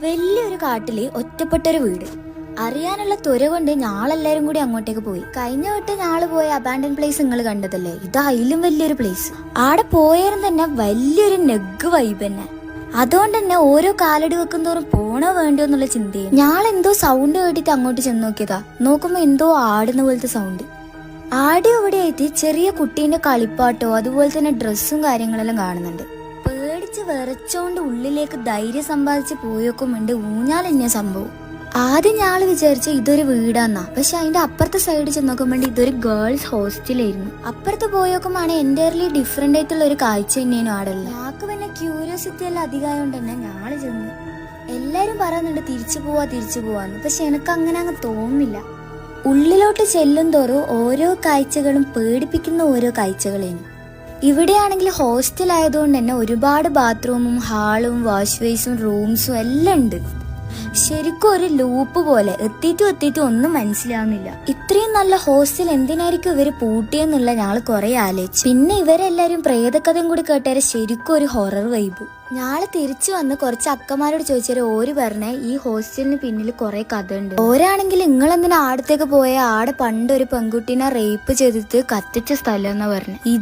വലിയൊരു കാട്ടില് ഒറ്റപ്പെട്ടൊരു വീട്. അറിയാനുള്ള ത്വര കൊണ്ട് ഞാളെല്ലാരും കൂടി അങ്ങോട്ടേക്ക് പോയി. കഴിഞ്ഞ വട്ടം ഞാള് പോയ അബാൻഡൻ പ്ലേസ് നിങ്ങൾ കണ്ടതല്ലേ, ഇത് അതിലും വലിയൊരു പ്ലേസ്. ആടെ പോയാലും തന്നെ വലിയൊരു നെഗ് വൈബ് തന്നെ. അതുകൊണ്ട് തന്നെ ഓരോ കാലടി വെക്കുന്തോറും പോണോ വേണ്ടോ എന്നുള്ള ചിന്തയും. ഞാളെന്തോ സൗണ്ട് കേട്ടിട്ട് അങ്ങോട്ട് ചെന്ന് നോക്കിയതാ. നോക്കുമ്പോ എന്തോ ആടുന്ന പോലത്തെ സൗണ്ട്. ആടെ ഇവിടെ ആയിട്ട് ചെറിയ കുട്ടീന്റെ കളിപ്പാട്ടോ അതുപോലെ തന്നെ ഡ്രസ്സും കാര്യങ്ങളെല്ലാം കാണുന്നുണ്ട്. പേടിച്ച് വിറച്ചോണ്ട് ഉള്ളിലേക്ക് ധൈര്യം സമ്പാദിച്ച് പോയോക്കുമുണ്ട് ഊഞ്ഞാലെന്നെ സംഭവം. ആദ്യം ഞാള് വിചാരിച്ച ഇതൊരു വീടാന്നാ, പക്ഷെ അതിന്റെ അപ്പുറത്തെ സൈഡ് ചെന്നോക്കുമ്പോണ്ട് ഇതൊരു ഗേൾസ് ഹോസ്റ്റലായിരുന്നു. അപ്പുറത്ത് പോയോക്കുമാണ് എൻ്റയർലി ഡിഫറെന്റ് ആയിട്ടുള്ള ഒരു കാഴ്ച തന്നെയാണ് ആടല്ല. ഞങ്ങൾക്ക് പിന്നെ ക്യൂരിയോസിറ്റി എല്ലാം അധികമായോണ്ട് തന്നെ ഞാള് ചെന്നു. എല്ലാരും പറയുന്നുണ്ട് തിരിച്ചു പോവാന്ന്, പക്ഷെ എനിക്ക് അങ്ങനെ അങ്ങ് തോന്നുന്നില്ല. ഉള്ളിലോട്ട് ചെല്ലും തോറും ഓരോ കാഴ്ചകളും പേടിപ്പിക്കുന്ന ഓരോ കാഴ്ചകളേനു. ഇവിടെയാണെങ്കിൽ ഹോസ്റ്റൽ ആയതുകൊണ്ട് തന്നെ ഒരുപാട് ബാത്റൂമും ഹാളും വാഷ് ബേസും റൂംസും എല്ലാം ഉണ്ട്. ശരിക്കും ഒരു ലൂപ്പ് പോലെ എത്തിയിട്ടും ഒന്നും മനസ്സിലാവുന്നില്ല. ഇത്രയും നല്ല ഹോസ്റ്റൽ എന്തിനായിരിക്കും ഇവര് പൂട്ടിയെന്നുള്ള ഞാള് കുറെ ആലോചിച്ചു. പിന്നെ ഇവരെല്ലാരും പ്രേതകഥയും കൂടി കേട്ടാരെ ശരിക്കും ഒരു ഹൊറർ വൈബ്. ഞാള് തിരിച്ചു വന്ന് കുറച്ച് അക്കമാരോട് ചോദിച്ചാൽ ഓര് പറഞ്ഞ ഈ ഹോസ്റ്റലിന് പിന്നിൽ കുറെ കഥ ഉണ്ട്. ഓരാണെങ്കിൽ നിങ്ങളെന്തിനാ ആടത്തേക്ക് പോയ ആടെ പണ്ടൊരു പെൺകുട്ടീനെ റേപ്പ് ചെയ്തിട്ട് കത്തിച്ച സ്ഥലം എന്നാ പറഞ്ഞത്.